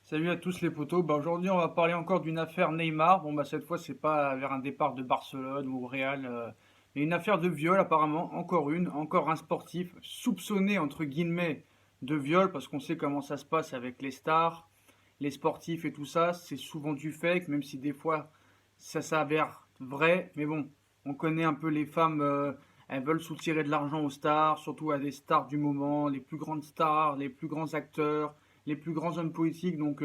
Salut à tous les potos. Aujourd'hui, on va parler encore d'une affaire Neymar. Bon, cette fois, c'est pas vers un départ de Barcelone ou Real, mais une affaire de viol apparemment. Encore un sportif soupçonné entre guillemets de viol parce qu'on sait comment ça se passe avec les stars, les sportifs et tout ça. C'est souvent du fake, même si des fois ça s'avère vrai. Mais bon, on connaît un peu les femmes. Elles veulent soutirer de l'argent aux stars, surtout à des stars du moment, les plus grandes stars, les plus grands acteurs, les plus grands hommes politiques, donc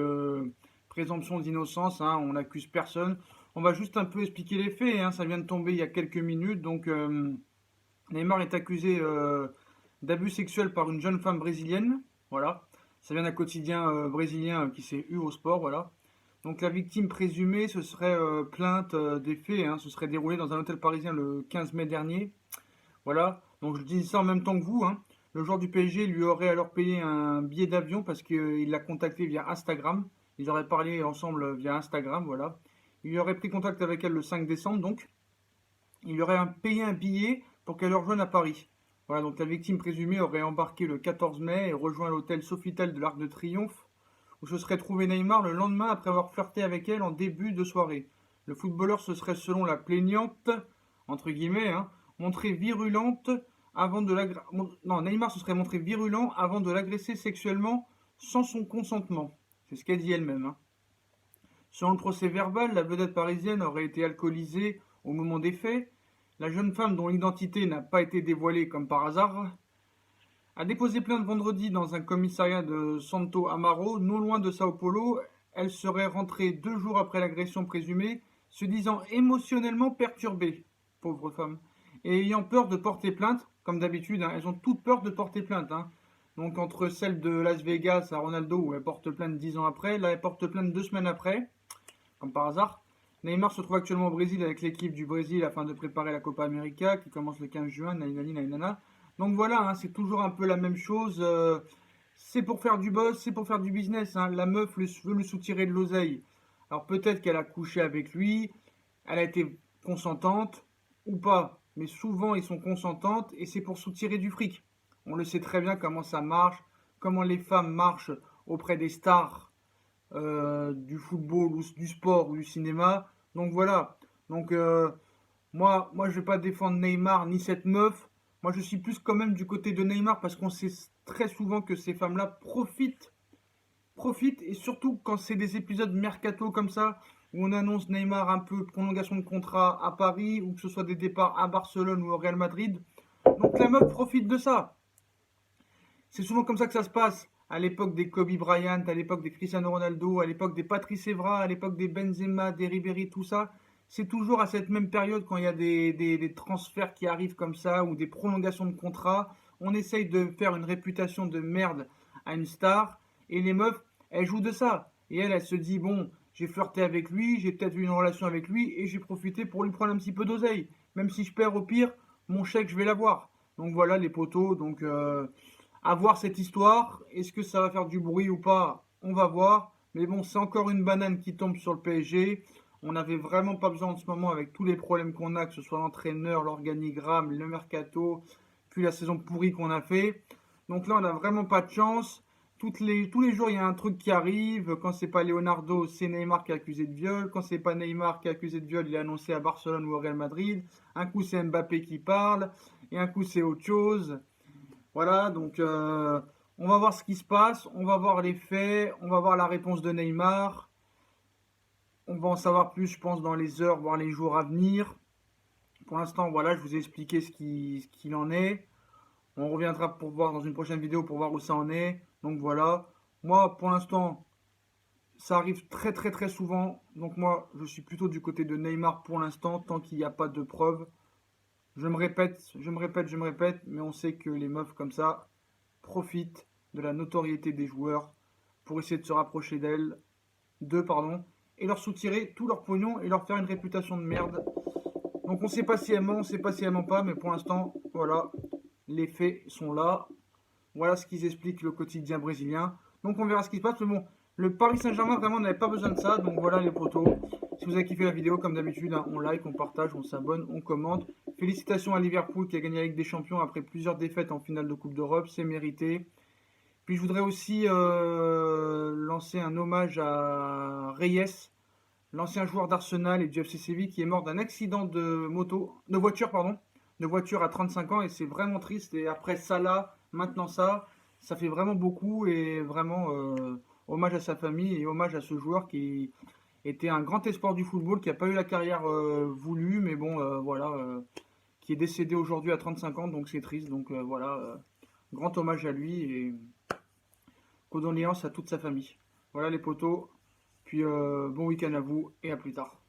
présomption d'innocence, hein, on n'accuse personne. On va juste un peu expliquer les faits, hein, ça vient de tomber il y a quelques minutes. Donc Neymar est accusé d'abus sexuels par une jeune femme brésilienne, voilà. Ça vient d'un quotidien brésilien qui s'est eu au sport, voilà. Donc la victime présumée, ce serait plainte des faits, hein, ce serait déroulé dans un hôtel parisien le 15 mai dernier. Voilà, donc je dis ça en même temps que vous, hein. Le joueur du PSG lui aurait alors payé un billet d'avion parce qu'il l'a contacté via Instagram. Ils auraient parlé ensemble via Instagram, voilà. Il aurait pris contact avec elle le 5 décembre, donc. Il lui aurait payé un billet pour qu'elle le rejoigne à Paris. Voilà, donc la victime présumée aurait embarqué le 14 mai et rejoint l'hôtel Sofitel de l'Arc de Triomphe, où se serait trouvé Neymar le lendemain après avoir flirté avec elle en début de soirée. Le footballeur se serait, selon la plaignante, entre guillemets, hein, montré virulente avant de l'agresser. Non, Neymar se serait montré virulent avant de l'agresser sexuellement sans son consentement. C'est ce qu'elle dit elle-même, hein. Selon le procès verbal, la vedette parisienne aurait été alcoolisée au moment des faits. La jeune femme, dont l'identité n'a pas été dévoilée comme par hasard, a déposé plainte vendredi dans un commissariat de Santo Amaro, non loin de Sao Paulo. Elle serait rentrée 2 jours après l'agression présumée, se disant émotionnellement perturbée, pauvre femme, et ayant peur de porter plainte, comme d'habitude, hein. Elles ont toutes peur de porter plainte, hein. Donc entre celle de Las Vegas à Ronaldo, où elle porte plainte 10 ans après, là elle porte plainte 2 semaines après, comme par hasard. Neymar se trouve actuellement au Brésil avec l'équipe du Brésil afin de préparer la Copa América qui commence le 15 juin, nainani, nainana. Donc voilà, hein, c'est toujours un peu la même chose. C'est pour faire du buzz, c'est pour faire du business, hein. La meuf veut lui soutirer de l'oseille. Alors peut-être qu'elle a couché avec lui, elle a été consentante ou pas, mais souvent ils sont consentantes et c'est pour soutirer du fric. On le sait très bien comment ça marche, comment les femmes marchent auprès des stars du football ou du sport ou du cinéma. Donc voilà. Donc moi je vais pas défendre Neymar ni cette meuf. Moi je suis plus quand même du côté de Neymar parce qu'on sait très souvent que ces femmes-là profitent et surtout quand c'est des épisodes mercato comme ça où on annonce Neymar un peu prolongation de contrat à Paris ou que ce soit des départs à Barcelone ou au Real Madrid. Donc la meuf profite de ça. C'est souvent comme ça que ça se passe. À l'époque des Kobe Bryant, à l'époque des Cristiano Ronaldo, à l'époque des Patrice Evra, à l'époque des Benzema, des Ribéry, tout ça. C'est toujours à cette même période quand il y a des transferts qui arrivent comme ça ou des prolongations de contrat. On essaye de faire une réputation de merde à une star et les meufs, elles jouent de ça. Et elle se dit, bon, j'ai flirté avec lui, j'ai peut-être eu une relation avec lui et j'ai profité pour lui prendre un petit peu d'oseille. Même si je perds au pire, mon chèque, je vais l'avoir. Donc voilà les potos. Donc à voir cette histoire. Est-ce que ça va faire du bruit ou pas? On va voir. Mais bon, c'est encore une banane qui tombe sur le PSG. On n'avait vraiment pas besoin en ce moment avec tous les problèmes qu'on a, que ce soit l'entraîneur, l'organigramme, le mercato, puis la saison pourrie qu'on a fait. Donc là, on n'a vraiment pas de chance. Tous les jours, il y a un truc qui arrive. Quand c'est pas Leonardo, c'est Neymar qui est accusé de viol. Quand c'est pas Neymar qui est accusé de viol, il est annoncé à Barcelone ou au Real Madrid. Un coup, c'est Mbappé qui parle. Et un coup, c'est autre chose. Voilà, donc on va voir ce qui se passe, on va voir les faits, on va voir la réponse de Neymar. On va en savoir plus, je pense, dans les heures, voire les jours à venir. Pour l'instant, voilà, je vous ai expliqué ce qu'il en est. On reviendra pour voir dans une prochaine vidéo pour voir où ça en est. Donc voilà. Moi, pour l'instant, ça arrive très très très souvent. Donc moi, je suis plutôt du côté de Neymar pour l'instant, tant qu'il n'y a pas de preuves. Je me répète, je me répète, je me répète, mais on sait que les meufs comme ça profitent de la notoriété des joueurs pour essayer de se rapprocher d'eux, pardon, et leur soutirer tout leur pognon et leur faire une réputation de merde. Donc on sait pas si elle ment, on sait pas si elle ment pas, mais pour l'instant, voilà, les faits sont là. Voilà ce qu'ils expliquent le quotidien brésilien. Donc on verra ce qui se passe. Mais bon, le Paris Saint-Germain vraiment n'avait pas besoin de ça. Donc voilà les potos. Si vous avez kiffé la vidéo, comme d'habitude, hein, on like, on partage, on s'abonne, on commente. Félicitations à Liverpool qui a gagné la Ligue des Champions après plusieurs défaites en finale de Coupe d'Europe. C'est mérité. Puis je voudrais aussi lancer un hommage à Reyes, l'ancien joueur d'Arsenal et du FC Séville qui est mort d'un accident de voiture, pardon, de voiture à 35 ans et c'est vraiment triste. Et après Salah, maintenant ça fait vraiment beaucoup et vraiment hommage à sa famille et hommage à ce joueur qui était un grand espoir du football, qui n'a pas eu la carrière voulue, mais bon, voilà, qui est décédé aujourd'hui à 35 ans, donc c'est triste. Donc voilà, grand hommage à lui et condoléances à toute sa famille. Voilà les potos, puis bon week-end à vous et à plus tard.